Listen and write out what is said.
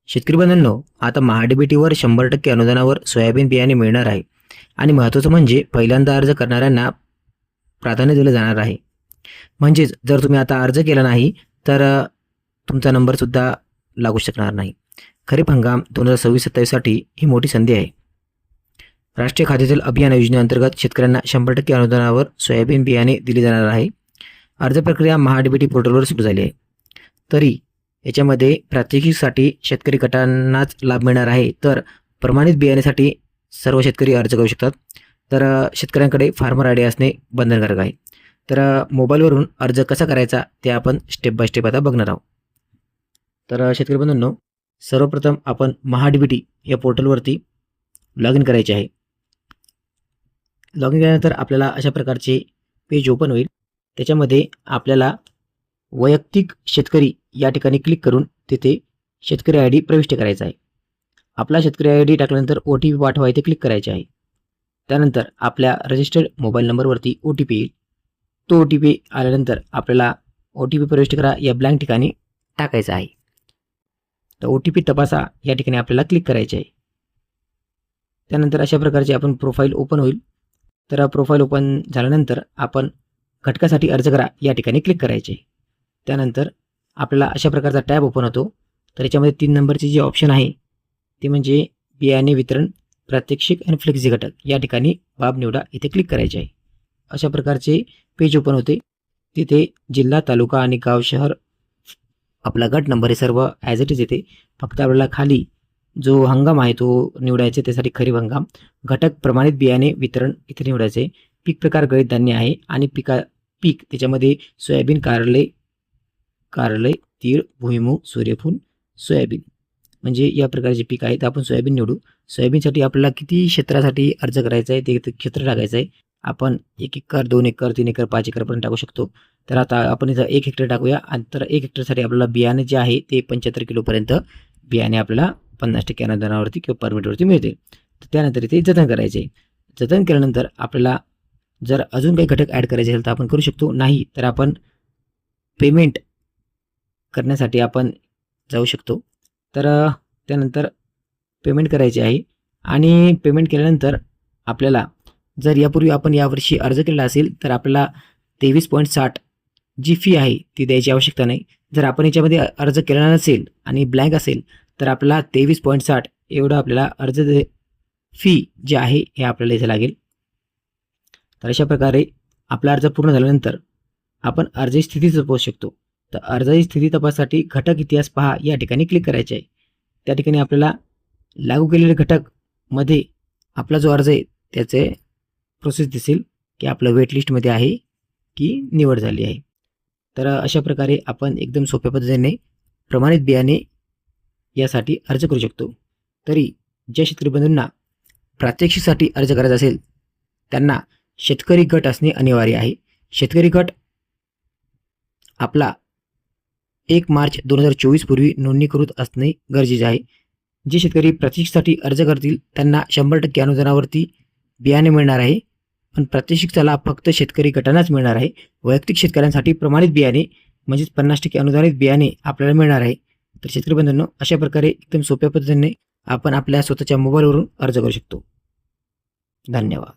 शेतकरी बंधूंनो, आता महाडीबीटीवर 100% अनुदानावर सोयाबीन बियाणे मिळणार आहे आणि महत्त्वाचं म्हणजे पहिल्यांदा अर्ज करणाऱ्यांना प्राधान्य दिलं जाणार आहे. म्हणजेच जर तुम्ही आता अर्ज केला नाही तर तुमचा नंबरसुद्धा लागू शकणार नाही. खरीप हंगाम 2026-27साठी ही मोठी संधी आहे. राष्ट्रीय खाद्यतेल अभियान योजनेअंतर्गत शेतकऱ्यांना 100% अनुदानावर सोयाबीन बियाणे दिली जाणार आहे. अर्ज प्रक्रिया महाडीबीटी पोर्टलवर सुरू झाली आहे. तरी याच्यामध्ये प्रात्यक्षिकसाठी शेतकरी गटांनाच लाभ मिळणार आहे, तर प्रमाणित बियाण्यासाठी सर्व शेतकरी अर्ज करू शकतात. तर शेतकऱ्यांकडे फार्मर आय डी असणे बंधनकारक आहे. तर मोबाईलवरून अर्ज कसा करायचा ते आपण स्टेप बाय स्टेप आता बघणार आहोत. तर शेतकरी बंधूंनो, सर्वप्रथम आपण महाडीबीटी या पोर्टलवरती लॉग इन करायचे आहे. लॉग इन केल्यानंतर आपल्याला अशा प्रकारचे पेज ओपन होईल. त्याच्यामध्ये आपल्याला वैयक्तिक शेतकरी या ठिकाणी क्लिक करून तिथे शेतकरी आय डी प्रविष्ट करायचा आहे. आपला शेतकरी आय डी टाकल्यानंतर OTP पाठवा इथे क्लिक करायचे आहे. त्यानंतर आपल्या रजिस्टर्ड मोबाईल नंबरवरती OTP येईल. तो OTP आल्यानंतर आपल्याला OTP प्रविष्ट करा या ब्लँक ठिकाणी टाकायचा आहे. तर OTP तपासा या ठिकाणी आपल्याला क्लिक करायचे आहे. त्यानंतर अशा प्रकारचे आपण प्रोफाईल ओपन होईल. तर प्रोफाईल ओपन झाल्यानंतर आपण घटकासाठी अर्ज करा या ठिकाणी क्लिक करायचे. त्यानंतर आपल्याला अशा प्रकारचा टॅब ओपन होतो. तर याच्यामध्ये 3 नंबरची जी ऑप्शन आहे ते म्हणजे बियाणे वितरण, प्रात्यक्षिक आणि फ्लेक्झी घटक या ठिकाणी बाब निवडा इथे क्लिक करायचे आहे. अशा प्रकारचे पेज ओपन होते. तिथे जिल्हा, तालुका आणि गाव, शहर, आपला गट नंबर हे सर्व ॲज इट इज येते. फक्त आपल्याला खाली जो हंगाम आहे तो निवडायचे. त्यासाठी खरीप हंगाम, घटक प्रमाणित बियाणे वितरण इथे निवडायचे. पीक प्रकार गळीत धान्य आहे आणि पीक त्याच्यामध्ये सोयाबीन, कारले, तीळ, भुईमूग, सूर्यफूल, सोयाबीन म्हणजे या प्रकारचे पीक आहेत. आपण सोयाबीन निवडू. सोयाबीनसाठी आपल्याला किती क्षेत्रासाठी अर्ज करायचा आहे ते क्षेत्र टाकायचं आहे. आपण 1 एकर, 2 एकर, 3 एकर, 5 एकरपर्यंत टाकू शकतो. तर आता आपण इथं 1 हेक्टर टाकूया. आणि तर 1 हेक्टरसाठी आपल्याला बियाणे जे आहे ते 75 किलोपर्यंत बियाणे आपल्याला 50% अनुदानावरती किंवा परमिटवरती मिळते. तर त्यानंतर इथे जतन करायचे. जतन केल्यानंतर आपल्याला जर अजून काही घटक ॲड करायचे असेल तर आपण करू शकतो. नाही तर आपण पेमेंट करण्यासाठी आपण जाऊ शकतो. तर त्यानंतर पेमेंट करायचे आहे. आणि पेमेंट केल्यानंतर आपल्याला जर यापूर्वी आपण यावर्षी अर्ज केला असेल तर आपल्याला 23.60 जी फी आहे ती द्यायची आवश्यकता नाही. जर आपण याच्यामध्ये अर्ज केला नसेल आणि ब्लँक असेल तर आपल्याला 23.60 एवढं आपल्याला अर्ज फी जे आहे हे आपल्याला इथे लागेल. तर अशा प्रकारे आपला अर्ज पूर्ण झाल्यानंतर आपण अर्जाची स्थिती तपासू शकतो. तर अर्जाची स्थिती तपासासाठी घटक इतिहास पहा या ठिकाणी क्लिक करायचे आहे. त्या ठिकाणी आपल्याला लागू केलेले घटकमध्ये आपला जो अर्ज आहे त्याचे प्रोसेस दिसेल की आपलं वेट लिस्टमध्ये आहे की निवड झाली आहे. तर अशा प्रकारे आपण एकदम सोप्या पद्धतीने प्रमाणित बियाणे यासाठी अर्ज करू शकतो. तरी ज्या शेतकरी बंधूंना प्रात्यक्षिकसाठी अर्ज करायचा असेल त्यांना शेतकरी गट असणे अनिवार्य आहे. शेतकरी गट आपला 1 मार्च 2024 पूर्वी नोंदणीकृत असणे गरजेचे आहे. जे शेतकरी प्रात्यक्षिकसाठी अर्ज करतील त्यांना 100% अनुदानावरती बियाणे मिळणार आहे. पण प्रात्यक्षिकचा लाभ फक्त शेतकरी गटांनाच मिळणार आहे. वैयक्तिक शेतकऱ्यांसाठी प्रमाणित बियाणे म्हणजेच 50% अनुदानित बियाणे आपल्याला मिळणार आहे. तर शेतकरी बंधूंनो, अशा प्रकारे एकदम सोप्या पद्धतीने आपण आपल्या स्वतःच्या मोबाईलवरून अर्ज करू शकतो. धन्यवाद.